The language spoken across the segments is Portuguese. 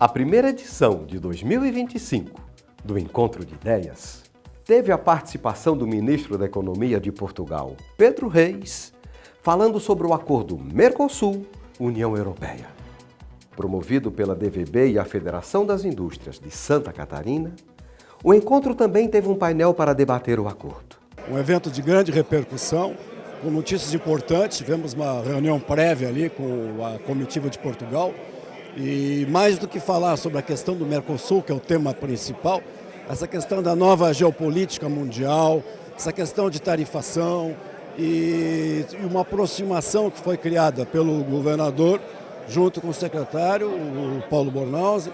A primeira edição de 2025 do Encontro de Ideias teve a participação do ministro da Economia de Portugal, Pedro Reis, falando sobre o acordo Mercosul-União Europeia. Promovido pela DVB e a Federação das Indústrias de Santa Catarina, o encontro também teve um painel para debater o acordo. Um evento de grande repercussão, com notícias importantes. Tivemos uma reunião prévia ali com a comitiva de Portugal. E mais do que falar sobre a questão do Mercosul, que é o tema principal, essa questão da nova geopolítica mundial, essa questão de tarifação e uma aproximação que foi criada pelo governador junto com o secretário, o Paulo Bornhausen,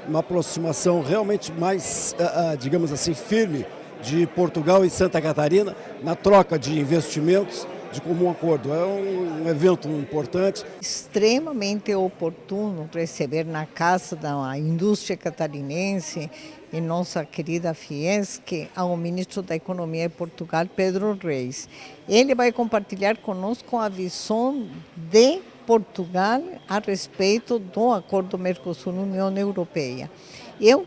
uma aproximação realmente mais, digamos assim, firme de Portugal e Santa Catarina na troca de investimentos de comum acordo. É um evento importante. Extremamente oportuno receber na Casa da Indústria Catarinense e nossa querida Fiesc ao ministro da Economia de Portugal, Pedro Reis. Ele vai compartilhar conosco a visão de Portugal a respeito do acordo Mercosul-União Europeia. Eu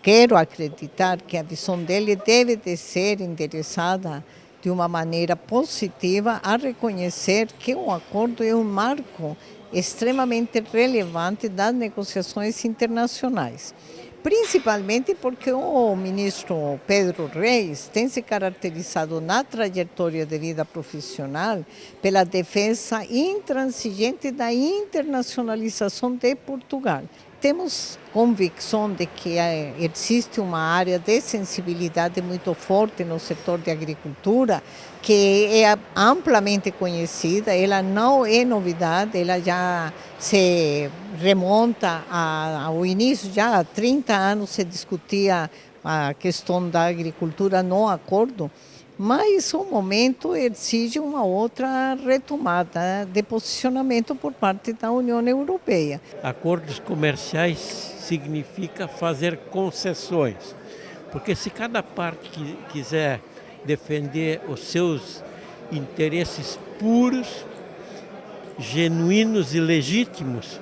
quero acreditar que a visão dele deve de ser endereçada de uma maneira positiva a reconhecer que o acordo é um marco extremamente relevante das negociações internacionais. Principalmente porque o ministro Pedro Reis tem se caracterizado na trajetória de vida profissional pela defesa intransigente da internacionalização de Portugal. Temos convicção de que existe uma área de sensibilidade muito forte no setor de agricultura, que é amplamente conhecida, ela não é novidade, ela já se remonta ao início, já há 30 anos se discutia a questão da agricultura no acordo, mas o momento exige uma outra retomada de posicionamento por parte da União Europeia. Acordos comerciais significa fazer concessões, porque se cada parte quiser defender os seus interesses puros, genuínos e legítimos,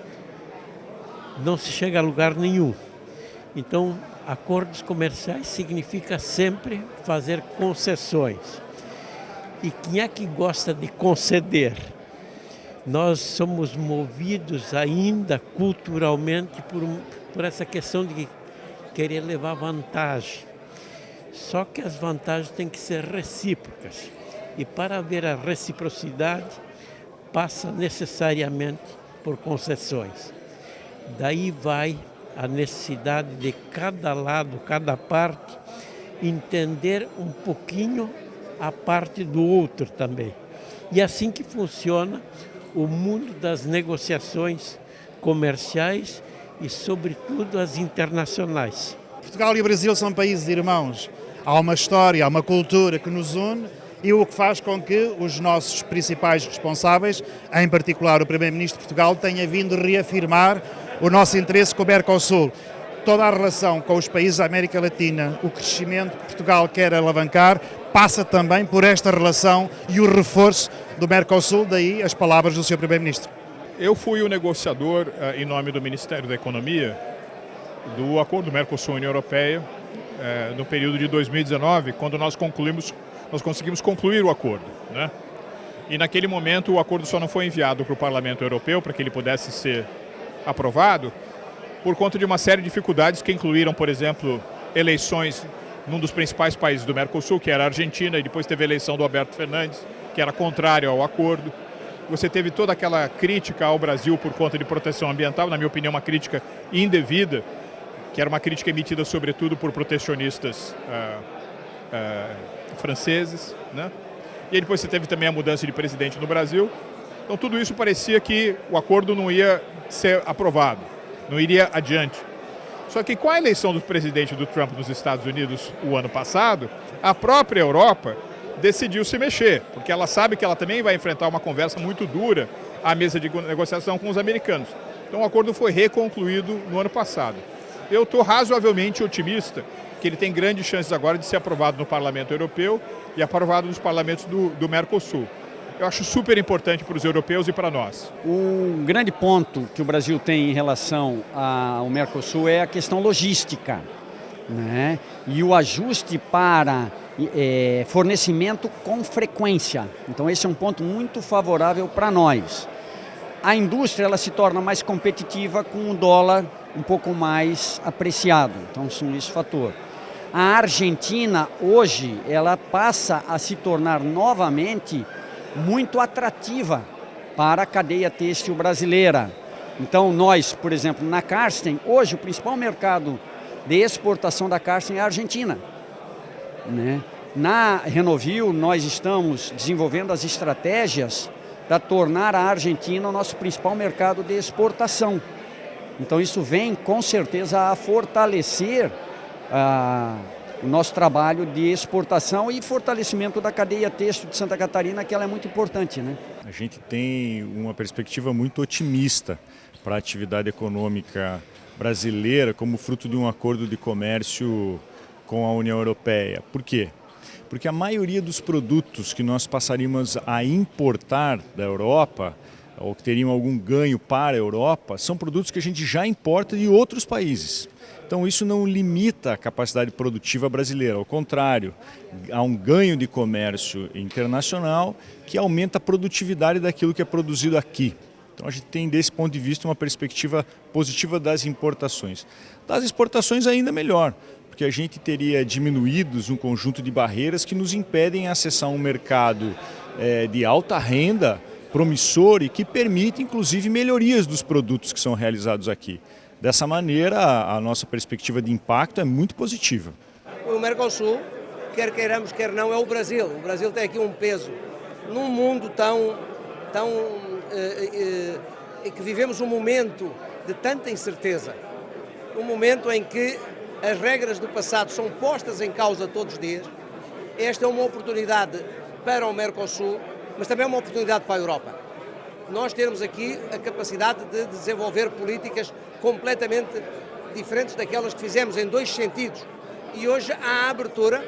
não se chega a lugar nenhum. Então, acordos comerciais significa sempre fazer concessões. E quem é que gosta de conceder? Nós somos movidos ainda culturalmente por essa questão de querer levar vantagem. Só que as vantagens têm que ser recíprocas. E para haver a reciprocidade, passa necessariamente por concessões. Daí vai a necessidade de cada lado, cada parte, entender um pouquinho a parte do outro também. E é assim que funciona o mundo das negociações comerciais e, sobretudo, as internacionais. Portugal e o Brasil são países irmãos. Há uma história, há uma cultura que nos une e o que faz com que os nossos principais responsáveis, em particular o Primeiro-Ministro de Portugal, tenha vindo reafirmar o nosso interesse com o Mercosul. Toda a relação com os países da América Latina, o crescimento que Portugal quer alavancar, passa também por esta relação e o reforço do Mercosul, daí as palavras do Sr. Primeiro-Ministro. Eu fui o negociador, em nome do Ministério da Economia, do acordo Mercosul-União Europeia, no período de 2019, quando nós conseguimos concluir o acordo, né? E naquele momento o acordo só não foi enviado para o Parlamento Europeu para que ele pudesse ser aprovado por conta de uma série de dificuldades que incluíram, por exemplo, eleições num dos principais países do Mercosul, que era a Argentina, e depois teve a eleição do Alberto Fernandes, que era contrário ao acordo. Você teve toda aquela crítica ao Brasil por conta de proteção ambiental, na minha opinião uma crítica indevida, que era uma crítica emitida sobretudo por protecionistas franceses, né? E aí depois você teve também a mudança de presidente no Brasil. Então tudo isso parecia que o acordo não ia ser aprovado, não iria adiante. Só que com a eleição do presidente do Trump nos Estados Unidos o ano passado, a própria Europa decidiu se mexer, porque ela sabe que ela também vai enfrentar uma conversa muito dura à mesa de negociação com os americanos. Então o acordo foi reconcluído no ano passado. Eu estou razoavelmente otimista que ele tem grandes chances agora de ser aprovado no Parlamento Europeu e aprovado nos parlamentos do Mercosul. eu acho super importante para os europeus e para nós. Um grande ponto que o Brasil tem em relação ao Mercosul é a questão logística, né? E o ajuste para fornecimento com frequência. Então esse é um ponto muito favorável para nós. A indústria ela se torna mais competitiva com o dólar um pouco mais apreciado. Então são esse fator. A Argentina hoje ela passa a se tornar novamente muito atrativa para a cadeia têxtil brasileira. Então nós, por exemplo, na Karsten, hoje o principal mercado de exportação da Karsten é a Argentina, né? Na Renovil nós estamos desenvolvendo as estratégias para tornar a Argentina o nosso principal mercado de exportação. Então isso vem com certeza a fortalecer o nosso trabalho de exportação e fortalecimento da cadeia têxtil de Santa Catarina, que ela é muito importante, né? A gente tem uma perspectiva muito otimista para a atividade econômica brasileira como fruto de um acordo de comércio com a União Europeia. Por quê? Porque a maioria dos produtos que nós passaríamos a importar da Europa, ou que teriam algum ganho para a Europa, são produtos que a gente já importa de outros países. Então isso não limita a capacidade produtiva brasileira, ao contrário, há um ganho de comércio internacional que aumenta a produtividade daquilo que é produzido aqui. Então a gente tem desse ponto de vista uma perspectiva positiva das importações. Das exportações ainda melhor, porque a gente teria diminuídos um conjunto de barreiras que nos impedem acessar um mercado de alta renda, promissor e que permite inclusive melhorias dos produtos que são realizados aqui. Dessa maneira, a nossa perspectiva de impacto é muito positiva. O Mercosul, quer queiramos, quer não, é o Brasil. O Brasil tem aqui um peso num mundo que vivemos um momento de tanta incerteza, um momento em que as regras do passado são postas em causa todos os dias. Esta é uma oportunidade para o Mercosul, mas também é uma oportunidade para a Europa. Nós temos aqui a capacidade de desenvolver políticas completamente diferentes daquelas que fizemos em dois sentidos. E hoje há abertura,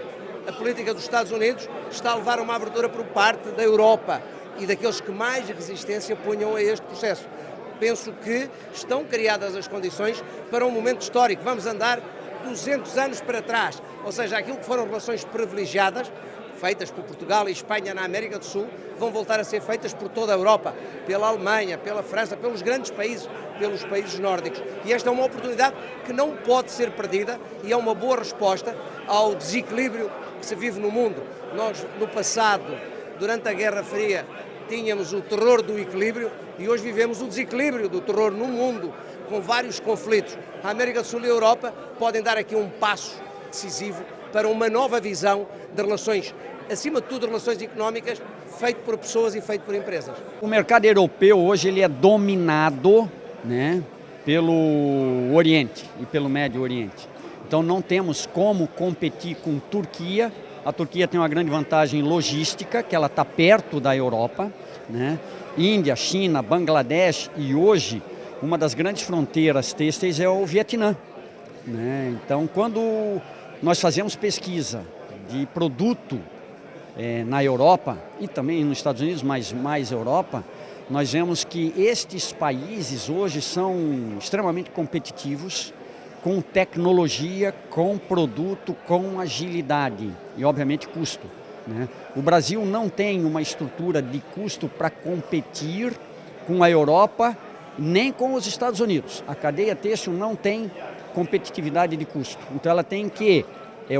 a política dos Estados Unidos está a levar uma abertura por parte da Europa e daqueles que mais resistência punham a este processo. Penso que estão criadas as condições para um momento histórico. Vamos andar 200 anos para trás, ou seja, aquilo que foram relações privilegiadas, feitas por Portugal e Espanha na América do Sul, vão voltar a ser feitas por toda a Europa, pela Alemanha, pela França, pelos grandes países, pelos países nórdicos. E esta é uma oportunidade que não pode ser perdida e é uma boa resposta ao desequilíbrio que se vive no mundo. Nós, no passado, durante a Guerra Fria, tínhamos o terror do equilíbrio e hoje vivemos o desequilíbrio do terror no mundo, com vários conflitos. A América do Sul e a Europa podem dar aqui um passo decisivo para uma nova visão de relações, acima de tudo relações económicas, feito por pessoas e feito por empresas. O mercado europeu hoje ele é dominado, né, pelo Oriente e pelo Médio Oriente. Então não temos como competir com Turquia. A Turquia tem uma grande vantagem logística, que ela está perto da Europa, né? Índia, China, Bangladesh e hoje uma das grandes fronteiras têxteis é o Vietnã, né? Então quando nós fazemos pesquisa de produto na Europa e também nos Estados Unidos, mas mais Europa, nós vemos que estes países hoje são extremamente competitivos, com tecnologia, com produto, com agilidade e, obviamente, custo, né? O Brasil não tem uma estrutura de custo para competir com a Europa nem com os Estados Unidos. A cadeia têxtil não tem competitividade de custo, então ela tem que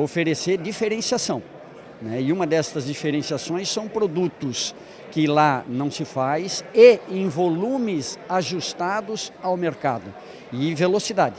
oferecer diferenciação, né? E uma dessas diferenciações são produtos que lá não se faz e em volumes ajustados ao mercado e velocidade.